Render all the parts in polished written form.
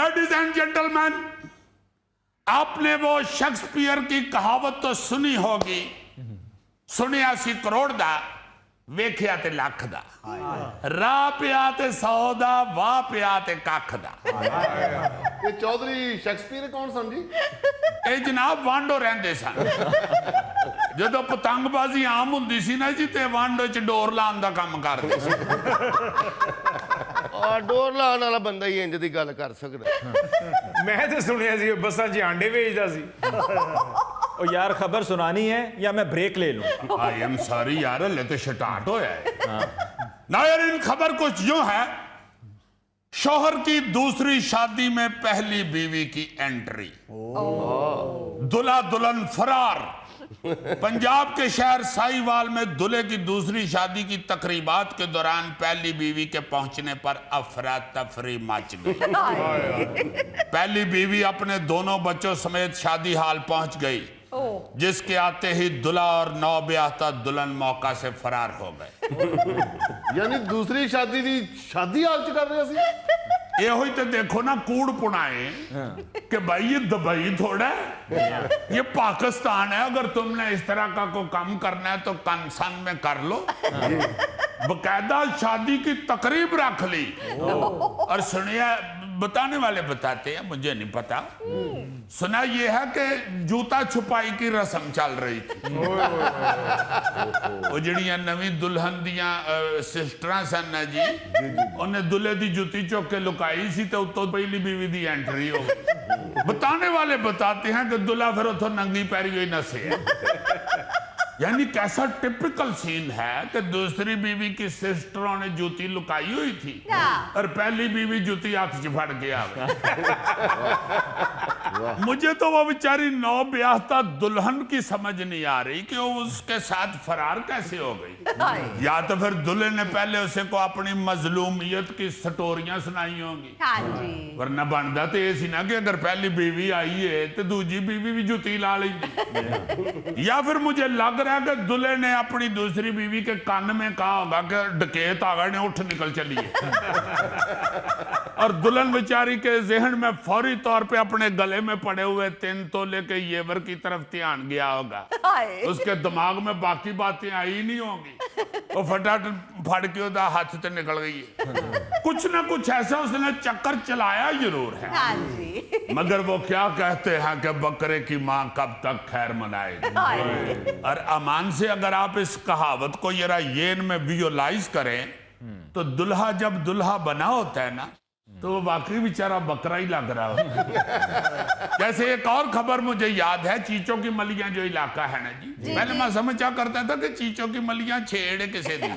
Ladies and gentleman, आपने वो Shakespeare की कहावत तो सुनी होगी, सुनिया सी करोड़ दा वेख्या ते लख दा, राह पिया ते 100 दा, वाह पिया ते कख दा। ये चौधरी शेक्सपियर कौन सन जी? ये जनाब वांडो रहंदे सन। जदों पतंगबाजी आम हुंदी सी ना जी, ते वांडो च डोर लाने दा काम करदे सी। डोर लाने वाला बंदा ही इंज दी गल कर सकदा। मैं तो सुनिया सी बसां च आंडे बेचदा सी। ओ यार खबर सुनानी है या मैं ब्रेक ले लूं? आई एम सॉरी यार, ले तो स्टार्ट होया है ना यार। इन खबर कुछ यूं है, शौहर की दूसरी शादी में पहली बीवी की एंट्री, दुल्हा दुल्हन फरार। पंजाब के शहर साहिवाल में दूल्हे की दूसरी शादी की तकरीबात के दौरान पहली बीवी के पहुंचने पर अफरा तफरी मच गई। पहली बीवी अपने दोनों बच्चों समेत शादी हाल पहुंच गई, जिसके आते ही दूल्हा और नौब्याहता दुल्हन मौका से फरार हो गए। यानी दूसरी शादी दी शादी हाल च कर रहे सी। यो ही तो देखो ना, कूड़ पुनाए कि भाई ये दुबई थोड़ा है, ये पाकिस्तान है। अगर तुमने इस तरह का कोई काम करना है तो कंसन में कर लो। बकायदा शादी की तकरीब रख ली। और सुनिए, बताने वाले बताते हैं, मुझे नहीं पता। सुना ये है कि जूता छुपाई की रस्म चल रही थी। वो जड़ियां नवी दुल्हन दियां सिस्टरां सन ना जी, उन्हें दुल्हे दी जुती चुक के लुकाई सी, तो उत्तों पहली बीवी दी एंट्री हो गई। बताने वाले बताते हैं कि दुल्हा फिर उतो नंगी पैरी हुई नसे। यानी कैसा टिपिकल सीन है कि दूसरी बीवी की सिस्टरों ने जूती लुकाई हुई थी और पहली बीवी जूती हाथ च फड़ के आ गई। मुझे तो वो बेचारी नौब्याहता दुल्हन की समझ नहीं आ रही कि वो उसके साथ फरार कैसे हो गई। या तो फिर दुल्हे ने पहले उसे को अपनी मजलूमियत की स्टोरियां सुनाई होंगी, वरना बनता तो ये सी ना कि अगर पहली बीवी आई है तो दूजी बीवी भी जूती ला लेंगी। या फिर मुझे लग रहा है कि दुल्हे ने अपनी दूसरी बीवी के कान में कहा होगा कि डकैत आ गए ने, उठ निकल चलिए। और दुल्हन बेचारी के जहन में फौरी तौर पे अपने गले में पड़े हुए 3 तोले के येवर की तरफ ध्यान गया होगा। उसके दिमाग में बाकी बातें आई नहीं होंगी, वो फटाफट फड़ के उदा हाथ से निकल गई है। कुछ ना कुछ ऐसा उसने चक्कर चलाया जरूर है। मगर वो क्या कहते हैं कि बकरे की माँ कब तक खैर मनाएगी। और अमान से अगर आप इस कहावत को जरा येन में विजुअलाइज करें तो दुल्हा जब दुल्हा बना होता है ना, तो वो वाकई बेचारा बकरा ही लग रहा हो। जैसे एक और खबर मुझे याद है, चीचों की मलियां जो इलाका है ना जी, पहले मैं समझा करता था कि चीचों की मलियां छेड़े किसे दी।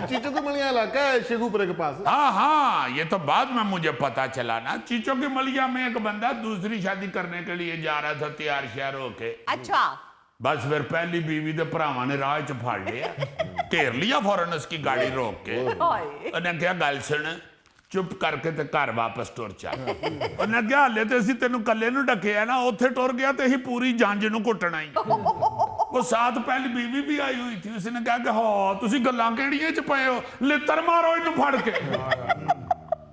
चीचों की मलिया इलाका है शेखुपुरे के पास। हाँ, ये तो बाद में मुझे पता चला ना। चीचों की मलिया में एक बंदा दूसरी शादी करने के लिए जा रहा था तैयार श्यार होके। अच्छा। बस फिर पहली बीवी दे भरावां ने राह च फाड़ लिया, घेर लिया फौरन उसकी गाड़ी रोक के। उन्हें क्या गल सुन, चुप करके ते घर वापस टुर चल। उन्हें क्या हाले ते असीं तेनू कल्ले नू डकिया ना, उत्थे टुर गया ते असीं पूरी जंज नू कुटना ही। वो साथ पहली बीवी भी आई हुई थी। उसने कहा कि हाँ तुसीं गल्लां किहड़ियां च पए हो, लित्तर मारो इनू फड़ के।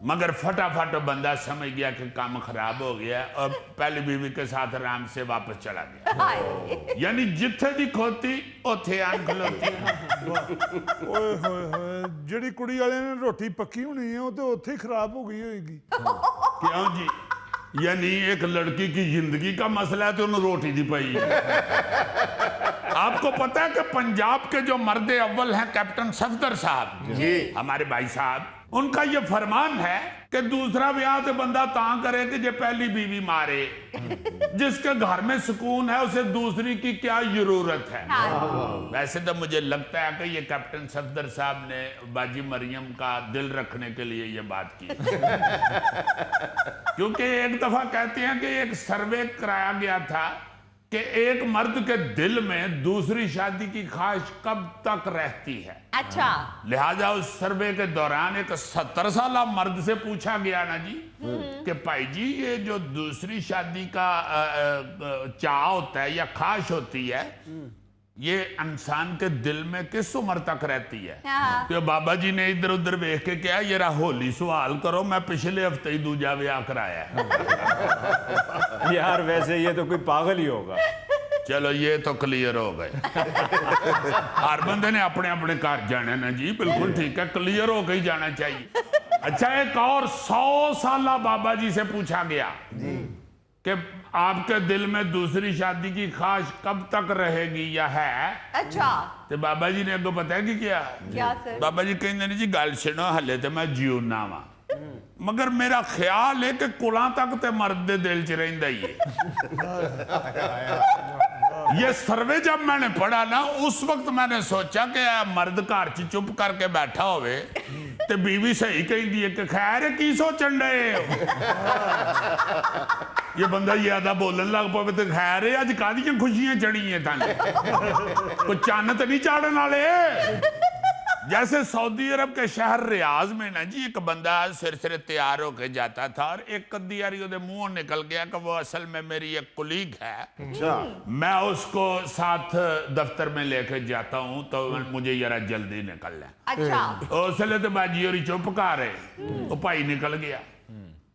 मगर फटाफट बंदा समझ गया कि काम खराब हो गया और पहली बीवी के साथ आराम से वापस चला गया। यानी जिथे दी खोती उथे आन खलोती। ओए होए होए, जिहड़ी कुड़ी वाले ने रोटी पक्की होनी है वो तो उत्थे ही खराब हो गई होगी। क्यों जी? यानी एक लड़की की जिंदगी का मसला है तो उन्हें रोटी दी पाई। आपको पता है कि पंजाब के जो मर्द अव्वल हैं कैप्टन सफदर साहब जी, हमारे भाई साहब, उनका ये फरमान है कि दूसरा ब्याह तो बंदा तां करे कि जो पहली बीवी मारे। जिसके घर में सुकून है उसे दूसरी की क्या जरूरत है। वैसे तो मुझे लगता है कि ये कैप्टन सफदर साहब ने बाजी मरियम का दिल रखने के लिए ये बात की। क्योंकि एक दफा कहते हैं कि एक सर्वे कराया गया था कि एक मर्द के दिल में दूसरी शादी की ख्वाहिश कब तक रहती है। अच्छा। लिहाजा उस सर्वे के दौरान एक 70 साल मर्द से पूछा गया ना जी कि भाई जी ये जो दूसरी शादी का चाह होता है या ख्वाहिश होती है, ये इंसान के दिल में किस उम्र तक रहती है। हाँ। तो बाबा जी ने इधर उधर देख के क्या ये होली सवाल करो, मैं पिछले हफ्ते ही दूजा ब्याह कराया है। यार वैसे ये तो कोई पागल ही होगा। चलो ये तो क्लियर हो गए। हर बंदे ने अपने अपने घर जाना ना जी, बिल्कुल ठीक है, क्लियर हो के ही जाना चाहिए। अच्छा, एक और 100 साल बाबा जी से पूछा गया कि आपके दिल में दूसरी शादी की ख्वाहिश कब तक रहेगी या है। अच्छा, तो बाबा जी ने अगो पता है कि क्या सर? बाबा जी कहते ने जी गल सुनो, हले तो मैं जीवना वा, मगर मेरा ख्याल है कि कुला तक ते मर्द दे दिल च रहिंदा ही है। ये सर्वे जब मैंने पढ़ा ना, उस वक्त मैंने सोचा कि मर्द घर च चुप करके बैठा होवे ते बीवी सही कहती है कि खैर की सोचन डे ये बंदा ज्यादा बोलन लग पवे तो खैर है अज कादियां खुशियां चढ़ी हैं थाने, कोई चन्न तो नहीं चाड़न वाले। जैसे सऊदी अरब के शहर रियाज में ना जी एक बंदा सिर सिर तैयार होके जाता था और एक कद्दियारी उसके मुंह निकल गया कि वो असल में मेरी एक कुलीग है, मैं उसको साथ दफ्तर में लेके जाता हूँ तो मुझे जरा जल्दी निकलना है। अच्छा, उसले तो बाजी और चुप कर रहे, तो भाई निकल गया।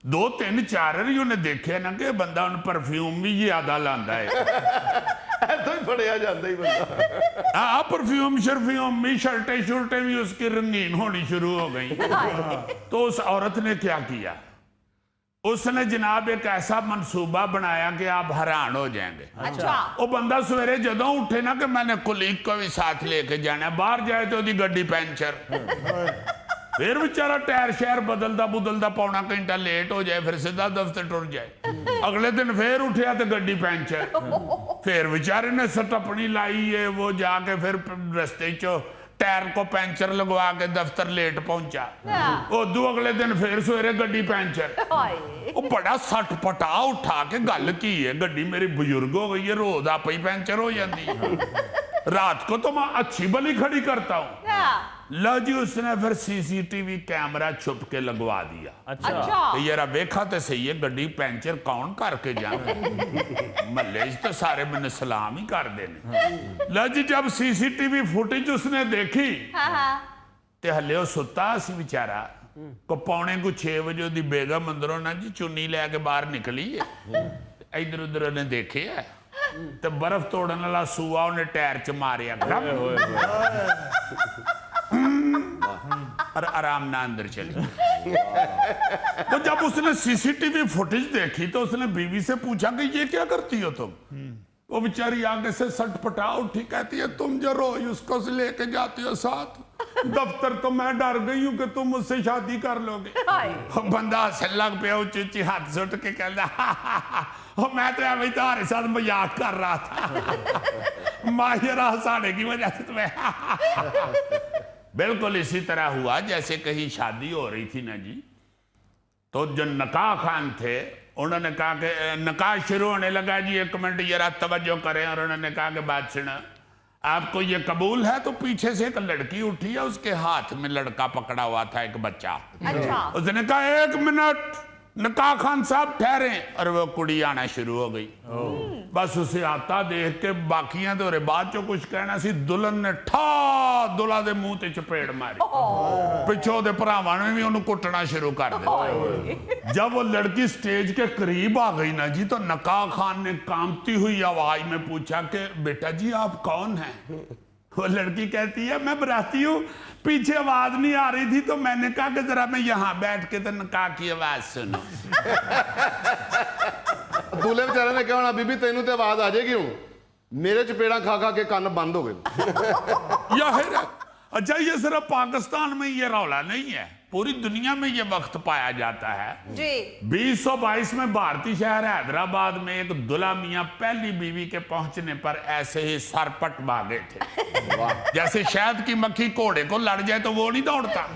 2-3 4 ही उन्हें देखे ना कि बंदा उन परफ्यूम भी ज्यादा लांदा है। तो ही फड़िया जाता ही बंदा। हाँ, परफ्यूम शर्फ्यूम भी, शर्टें शुर्टें भी उसकी रंगीन होनी शुरू हो गई। तो उस औरत ने क्या किया, उसने जनाब एक ऐसा मंसूबा बनाया कि आप हैरान हो जाएंगे। अच्छा, वो बंदा सवेरे जदों उठे ना कि मैंने कुलीग को भी साथ लेके जाना, बाहर जाए तो गड्डी पंचर, फिर बेचारा टायर शहर बदलता बुदलता पौना घंटा लेट हो जाए, फिर सीधा दफ्तर टुर जाए। अगले दिन फिर उठा तो गड्डी पंचर, फिर बेचारे ने सटपनी लाई है, वो जाके फिर रस्ते चो टायर को पंचर लगवा के दफ्तर लेट पहुंचा। उदू अगले दिन फिर सवेरे गड्डी पंचर। वो बड़ा सटपटा उठा के गल की है, गड्डी मेरी बुजुर्ग हो गई है, रोज आप ही पंचर हो जाती है, रात को तो मैं अच्छी भली खड़ी करता हूँ। लो जी, उसने फिर सीसीटीवी कैमरा छुप के लगवा दिया। अच्छा, यार वेखा तो सही है गड्डी पंचर कौन करके जाना, महल्ले तो सारे मैंने सलाम ही कर देने। लो जी, जब सीसीटीवी फुटेज उसने देखी ते हले सुता सी बेचारा को 5:45 बजे उसकी बेगम अंदरों ना जी चुन्नी लैके बाहर निकली है, इधर उधर उन्हें देखे है तो बर्फ तोड़ने वाला सूआ उन्हें टायर च मारिया और आराम ना अंदर चली। तो जब उसने सीसीटीवी फुटेज देखी तो उसने बीवी से पूछा कि ये क्या करती हो तुम। वो बेचारी आगे से सटपटा उठी, कहती है तुम जो रोज उसको से लेके जाती हो साथ दफ्तर, तो मैं डर गई हूं कि तुम मुझसे शादी कर लोगे। बंदा हंसन लग पे ऊंची ऊंची हाथ सुट के कहता मैं तो अभी तुम्हारे साथ मजाक कर रहा था, माहिर हंसाने की वजह से तुम्हें। बिल्कुल इसी तरह हुआ जैसे कहीं शादी हो रही थी ना जी, तो जो नकाह खान थे उन्होंने कहा कि नकाह शुरू होने लगा जी, 1 मिनट जरा तवज्जो करें, और उन्होंने कहा कि बात सुना, आपको ये कबूल है। तो पीछे से एक लड़की उठी है, उसके हाथ में लड़का पकड़ा हुआ था, एक बच्चा। अच्छा, उसने कहा 1 मिनट नकाह खान साहब ठहरे, और वो कुड़ी आना शुरू हो गई। बस उसे आता देख के बाकियां तो बाद चो कुछ कहना सी, दुल्हन ने ठा दुल्हा दे मुंह ते चपेड़ मारी, पिछों दे भरावां ने भी उन्हें कुटना शुरू कर दिया। जब वो लड़की स्टेज के करीब आ गई ना जी, तो नकाह खान ने कांपती हुई आवाज में पूछा कि बेटा जी आप कौन हैं। वो लड़की कहती है मैं बराती हूँ, पीछे आवाज नहीं आ रही थी तो मैंने कहा कि जरा मैं यहाँ बैठ के तो नकाह की आवाज सुनो। दूल्हे बेचारे ने क्या होना, बीबी तेनू ते आवाज आ जाएगी हूं, मेरे चपेड़ा खा खा के कान बंद हो गए। या है अच्छा, ये सिर्फ पाकिस्तान में ये रौला नहीं है, पूरी दुनिया में ये वक्त पाया जाता है जी। 2022 में भारतीय शहर हैदराबाद में एक दुल्हा मियां पहली बीवी के पहुंचने पर ऐसे ही सरपट भागे थे। जैसे शहद की मक्खी घोड़े को लड़ जाए तो वो नहीं दौड़ता।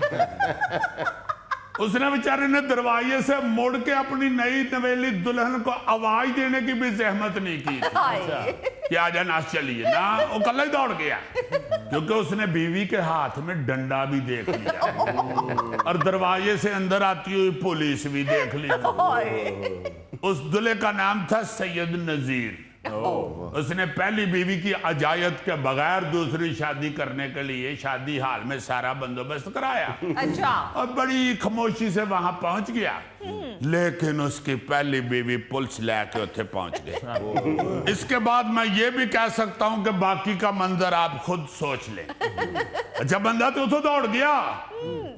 उसने बेचारे ने दरवाजे से मुड़ के अपनी नई नवेली दुल्हन को आवाज देने की भी जहमत नहीं की थी कि आजा नाच चलिए ना, वो कल ही दौड़ गया, क्योंकि उसने बीवी के हाथ में डंडा भी देख लिया और दरवाजे से अंदर आती हुई पुलिस भी देख ली। उस दुल्हे का नाम था सैयद नजीर। उसने पहली बीवी की इजाजत के बगैर दूसरी शादी करने के लिए शादी हाल में सारा बंदोबस्त कराया अच्छा। और बड़ी खामोशी से वहां पहुंच गया, लेकिन उसकी पहली बीवी पुलिस लेके उठे पहुंच गई। इसके बाद मैं ये भी कह सकता हूं कि बाकी का मंजर आप खुद सोच लें। अच्छा, बंदा तो उठो दौड़ गया,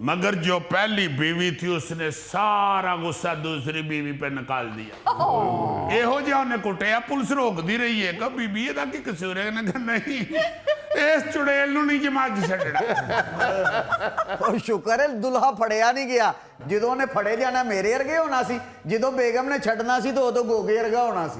मगर जो पहली बीवी थी उसने सारा गुस्सा दूसरी बीवी पे निकाल दिया। एहो जिहा उन्हें कुटिया, पुलिस रोकती रही है कि बीबी एदा की कसूर है? नहीं, इस चुड़ैल नूं नहीं जमा छड्डना। ਉਹ ਸ਼ੁਕਰ ਹੈ ਦੁल्हा ਫੜਿਆ ਨਹੀਂ ਗਿਆ। ਜਦੋਂ ਉਹਨੇ ਫੜੇ ਜਾਣਾ ਮੇਰੇ ਵਰਗੇ ਹੋਣਾ ਸੀ, ਜਦੋਂ ਬੇਗਮ ਨੇ ਛੱਡਣਾ ਸੀ ਤਾਂ ਉਦੋਂ ਗੋਗੇ ਵਰਗਾ ਹੋਣਾ ਸੀ।